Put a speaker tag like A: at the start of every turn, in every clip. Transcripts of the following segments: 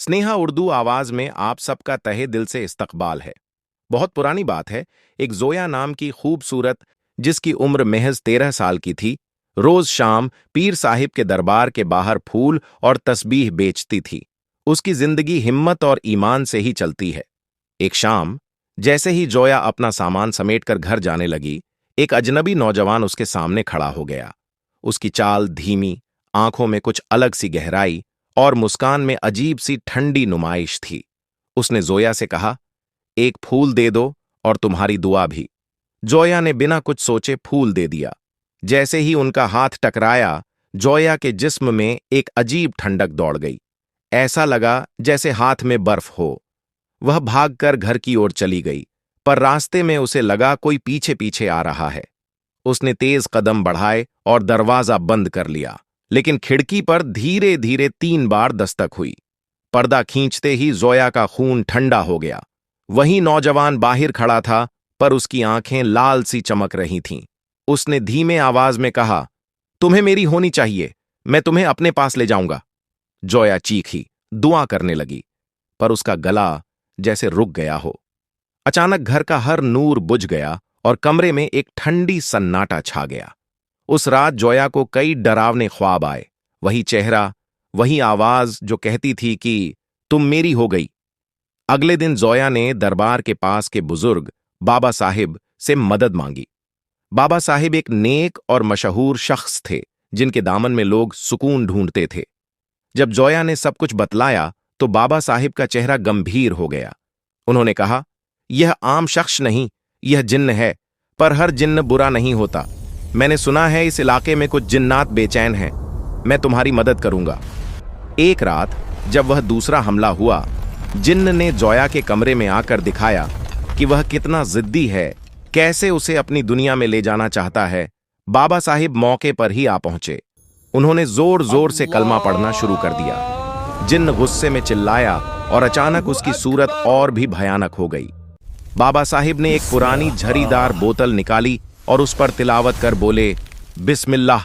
A: स्नेहा उर्दू आवाज में आप सबका तहे दिल से इस्तकबाल है। बहुत पुरानी बात है, एक जोया नाम की खूबसूरत, जिसकी उम्र महज 13 साल की थी, रोज शाम पीर साहिब के दरबार के बाहर फूल और तस्बीह बेचती थी। उसकी जिंदगी हिम्मत और ईमान से ही चलती है। एक शाम, जैसे ही जोया अपना सामान समेटकर घर जाने लगी, एक अजनबी नौजवान उसके सामने खड़ा हो गया। उसकी चाल धीमी, आंखों में कुछ अलग सी गहराई और मुस्कान में अजीब सी ठंडी नुमाइश थी। उसने जोया से कहा, एक फूल दे दो और तुम्हारी दुआ भी। जोया ने बिना कुछ सोचे फूल दे दिया। जैसे ही उनका हाथ टकराया, जोया के जिस्म में एक अजीब ठंडक दौड़ गई। ऐसा लगा जैसे हाथ में बर्फ हो। वह भागकर घर की ओर चली गई, पर रास्ते में उसे लगा कोई पीछे पीछे आ रहा है। उसने तेज कदम बढ़ाए और दरवाजा बंद कर लिया, लेकिन खिड़की पर धीरे धीरे 3 बार दस्तक हुई। पर्दा खींचते ही जोया का खून ठंडा हो गया। वही नौजवान बाहर खड़ा था, पर उसकी आंखें लाल सी चमक रही थीं। उसने धीमे आवाज में कहा, तुम्हें मेरी होनी चाहिए, मैं तुम्हें अपने पास ले जाऊंगा। जोया चीखी, दुआ करने लगी, पर उसका गला जैसे रुक गया हो। अचानक घर का हर नूर बुझ गया और कमरे में एक ठंडी सन्नाटा छा गया। उस रात जोया को कई डरावने ख्वाब आए। वही चेहरा, वही आवाज जो कहती थी कि तुम मेरी हो गई। अगले दिन जोया ने दरबार के पास के बुजुर्ग बाबा साहिब से मदद मांगी। बाबा साहिब एक नेक और मशहूर शख्स थे, जिनके दामन में लोग सुकून ढूंढते थे। जब जोया ने सब कुछ बतलाया, तो बाबा साहिब का चेहरा गंभीर हो गया। उन्होंने कहा, यह आम शख्स नहीं, यह जिन्न है, पर हर जिन्न बुरा नहीं होता। मैंने सुना है इस इलाके में कुछ जिन्नात बेचैन हैं। मैं तुम्हारी मदद करूंगा। एक रात जब वह दूसरा हमला हुआ, जिन्न ने जोया के कमरे में आकर दिखाया कि वह कितना जिद्दी है, कैसे उसे अपनी दुनिया में ले जाना चाहता है। बाबा साहिब मौके पर ही आ पहुंचे। उन्होंने जोर जोर से कलमा पढ़ना शुरू कर दिया। जिन्न गुस्से में चिल्लाया और अचानक उसकी सूरत और भी भयानक हो गई। बाबा साहिब ने एक पुरानी झरीदार बोतल निकाली और उस पर तिलावत कर बोले, बिस्मिल्लाह।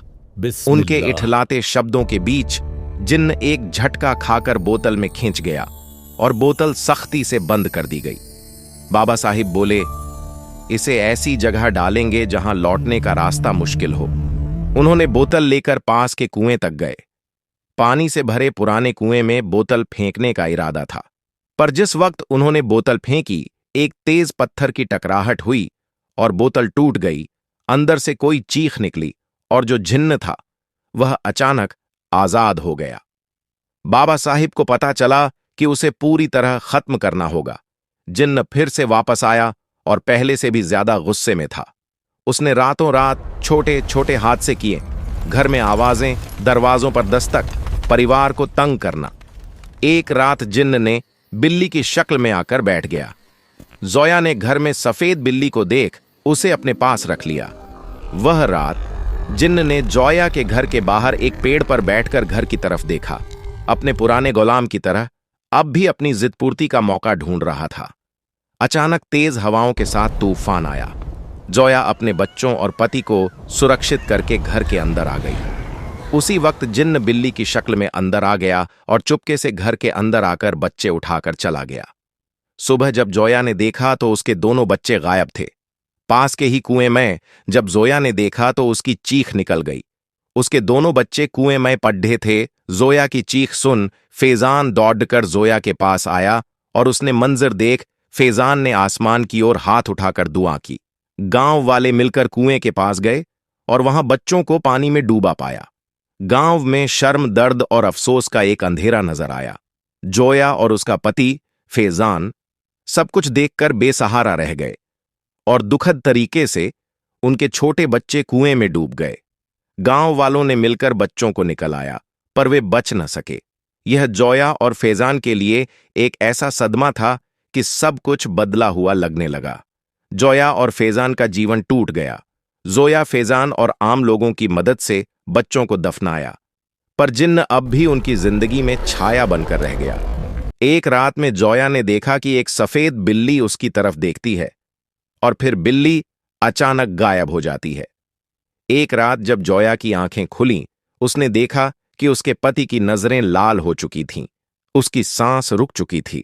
A: उनके इठलाते शब्दों के बीच जिन्न एक झटका खाकर बोतल में खींच गया और बोतल सख्ती से बंद कर दी गई। बाबा साहिब बोले, इसे ऐसी जगह डालेंगे जहां लौटने का रास्ता मुश्किल हो। उन्होंने बोतल लेकर पास के कुएं तक गए। पानी से भरे पुराने कुएं में बोतल फेंकने का इरादा था, पर जिस वक्त उन्होंने बोतल फेंकी, एक तेज पत्थर की टकराहट हुई और बोतल टूट गई। अंदर से कोई चीख निकली और जो जिन्न था, वह अचानक आजाद हो गया। बाबा साहिब को पता चला कि उसे पूरी तरह खत्म करना होगा। जिन्न फिर से वापस आया और पहले से भी ज्यादा गुस्से में था। उसने रातों रात छोटे छोटे हादसे किए, घर में आवाजें, दरवाजों पर दस्तक, परिवार को तंग करना। एक रात जिन्न ने बिल्ली की शक्ल में आकर बैठ गया। जोया ने घर में सफेद बिल्ली को देख उसे अपने पास रख लिया। वह रात जिन्न ने जोया के घर के बाहर एक पेड़ पर बैठकर घर की तरफ देखा। अपने पुराने गुलाम की तरह अब भी अपनी जिद पूर्ति का मौका ढूंढ रहा था। अचानक तेज हवाओं के साथ तूफान आया। जोया अपने बच्चों और पति को सुरक्षित करके घर के अंदर आ गई। उसी वक्त जिन्न बिल्ली की शक्ल में अंदर आ गया और चुपके से घर के अंदर आकर बच्चे उठाकर चला गया। सुबह जब जोया ने देखा तो उसके दोनों बच्चे गायब थे। पास के ही कुएं में जब जोया ने देखा तो उसकी चीख निकल गई। उसके दोनों बच्चे कुएं में पड्ढे थे। जोया की चीख सुन फैजान दौड़कर जोया के पास आया और उसने मंजर देख फैजान ने आसमान की ओर हाथ उठाकर दुआ की। गांव वाले मिलकर कुएं के पास गए और वहां बच्चों को पानी में डूबा पाया। गांव में शर्म, दर्द और अफसोस का एक अंधेरा नजर आया। जोया और उसका पति फैजान सब कुछ देखकर बेसहारा रह गए और दुखद तरीके से उनके छोटे बच्चे कुएं में डूब गए। गांव वालों ने मिलकर बच्चों को निकलाया, पर वे बच न सके। यह जोया और फैजान के लिए एक ऐसा सदमा था कि सब कुछ बदला हुआ लगने लगा। जोया और फैजान का जीवन टूट गया। जोया, फैजान और आम लोगों की मदद से बच्चों को दफनाया, पर जिन्न अब भी उनकी जिंदगी में छाया बनकर रह गया। एक रात में जोया ने देखा कि एक सफेद बिल्ली उसकी तरफ देखती है और फिर बिल्ली अचानक गायब हो जाती है। एक रात जब जोया की आंखें खुलीं, उसने देखा कि उसके पति की नजरें लाल हो चुकी थीं उसकी सांस रुक चुकी थी।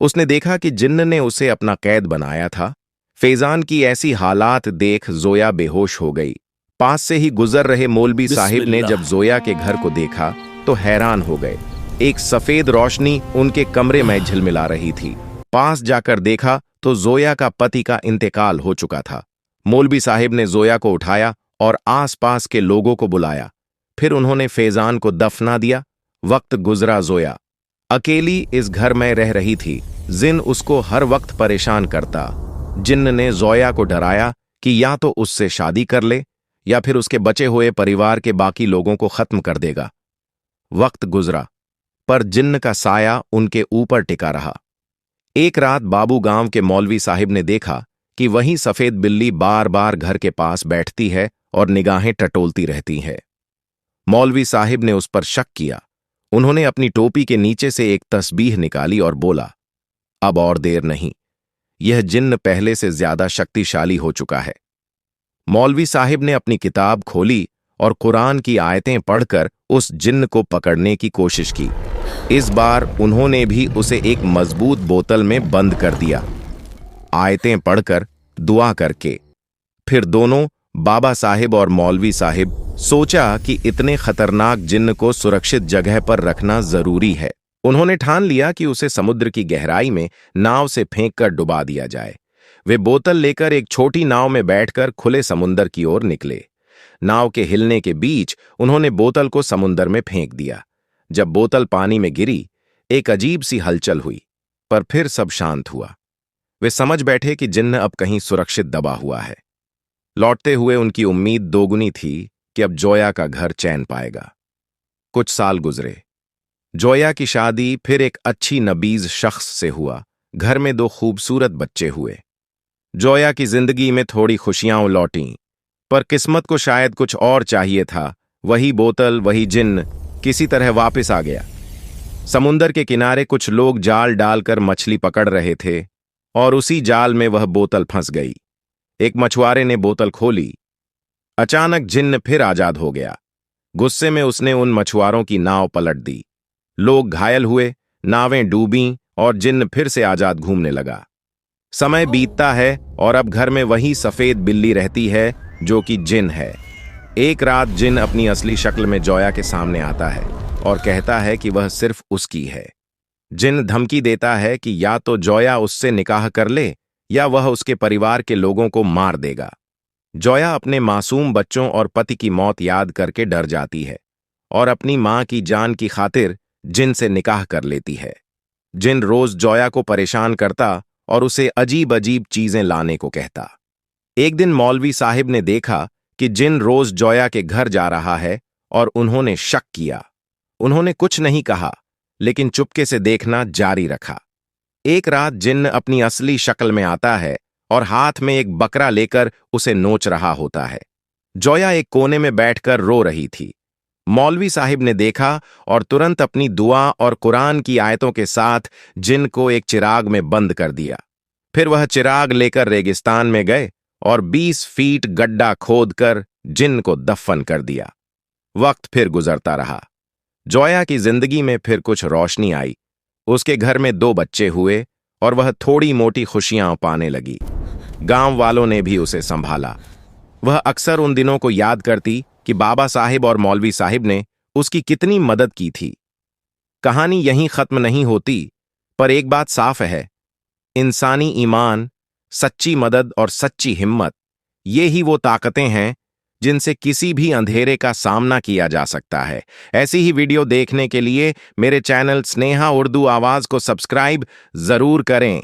A: उसने देखा कि जिन्न ने उसे अपना कैद बनाया था। फैजान की ऐसी हालात देख जोया बेहोश हो गई। पास से ही गुजर रहे मौलवी साहिब ने जब जोया के घर को देखा तो हैरान हो गए। एक सफेद रोशनी उनके कमरे में झिलमिला रही थी। पास जाकर देखा तो जोया का पति का इंतकाल हो चुका था। मौलवी साहिब ने जोया को उठाया और आसपास के लोगों को बुलाया। फिर उन्होंने फैजान को दफना दिया। वक्त गुजरा। जोया अकेली इस घर में रह रही थी। जिन उसको हर वक्त परेशान करता। जिन्न ने जोया को डराया कि या तो उससे शादी कर ले या फिर उसके बचे हुए परिवार के बाकी लोगों को खत्म कर देगा। वक्त गुजरा, पर जिन्न का साया उनके ऊपर टिका रहा। एक रात बाबू गांव के मौलवी साहिब ने देखा कि वही सफेद बिल्ली बार बार घर के पास बैठती है और निगाहें टटोलती रहती है। मौलवी साहिब ने उस पर शक किया। उन्होंने अपनी टोपी के नीचे से एक तस्बीह निकाली और बोला, अब और देर नहीं, यह जिन्न पहले से ज्यादा शक्तिशाली हो चुका है। मौलवी साहिब ने अपनी किताब खोली और कुरान की आयतें पढ़कर उस जिन्न को पकड़ने की कोशिश की। इस बार उन्होंने भी उसे एक मजबूत बोतल में बंद कर दिया, आयतें पढ़कर, दुआ करके। फिर दोनों, बाबा साहिब और मौलवी साहिब, सोचा कि इतने खतरनाक जिन्न को सुरक्षित जगह पर रखना जरूरी है। उन्होंने ठान लिया कि उसे समुद्र की गहराई में नाव से फेंककर डुबा दिया जाए। वे बोतल लेकर एक छोटी नाव में बैठकर खुले समुद्र की ओर निकले। नाव के हिलने के बीच उन्होंने बोतल को समुद्र में फेंक दिया। जब बोतल पानी में गिरी, एक अजीब सी हलचल हुई, पर फिर सब शांत हुआ। वे समझ बैठे कि जिन्न अब कहीं सुरक्षित दबा हुआ है। लौटते हुए उनकी उम्मीद दोगुनी थी कि अब जोया का घर चैन पाएगा। कुछ साल गुजरे। जोया की शादी फिर एक अच्छी नबीज शख्स से हुआ। घर में 2 खूबसूरत बच्चे हुए। जोया की जिंदगी में थोड़ी खुशियां लौटीं, पर किस्मत को शायद कुछ और चाहिए था। वही बोतल, वही जिन्न किसी तरह वापस आ गया। समुंदर के किनारे कुछ लोग जाल डालकर मछली पकड़ रहे थे और उसी जाल में वह बोतल फंस गई। एक मछुआरे ने बोतल खोली। अचानक जिन्न फिर आजाद हो गया। गुस्से में उसने उन मछुआरों की नाव पलट दी। लोग घायल हुए, नावें डूबीं और जिन्न फिर से आजाद घूमने लगा। समय बीतता है और अब घर में वही सफेद बिल्ली रहती है जो कि जिन्न है। एक रात जिन्न अपनी असली शक्ल में जोया के सामने आता है और कहता है कि वह सिर्फ उसकी है। जिन्न धमकी देता है कि या तो जोया उससे निकाह कर ले या वह उसके परिवार के लोगों को मार देगा। जोया अपने मासूम बच्चों और पति की मौत याद करके डर जाती है और अपनी मां की जान की खातिर जिन्न से निकाह कर लेती है। जिन्न रोज जोया को परेशान करता और उसे अजीब अजीब चीजें लाने को कहता। एक दिन मौलवी साहिब ने देखा कि जिन्न रोज जोया के घर जा रहा है और उन्होंने शक किया। उन्होंने कुछ नहीं कहा, लेकिन चुपके से देखना जारी रखा। एक रात जिन्न अपनी असली शक्ल में आता है और हाथ में एक बकरा लेकर उसे नोच रहा होता है। जोया एक कोने में बैठकर रो रही थी। मौलवी साहिब ने देखा और तुरंत अपनी दुआ और कुरान की आयतों के साथ जिन्न को एक चिराग में बंद कर दिया। फिर वह चिराग लेकर रेगिस्तान में गए और 20 फीट गड्ढा खोदकर जिन्न को दफन कर दिया। वक्त फिर गुजरता रहा। जोया की जिंदगी में फिर कुछ रोशनी आई। उसके घर में 2 बच्चे हुए और वह थोड़ी मोटी खुशियां पाने लगी। गांव वालों ने भी उसे संभाला। वह अक्सर उन दिनों को याद करती कि बाबा साहिब और मौलवी साहिब ने उसकी कितनी मदद की थी। कहानी यहीं खत्म नहीं होती, पर एक बात साफ है, इंसानी ईमान, सच्ची मदद और सच्ची हिम्मत, ये ही वो ताकतें हैं जिनसे किसी भी अंधेरे का सामना किया जा सकता है। ऐसी ही वीडियो देखने के लिए मेरे चैनल स्नेहा उर्दू आवाज को सब्सक्राइब जरूर करें।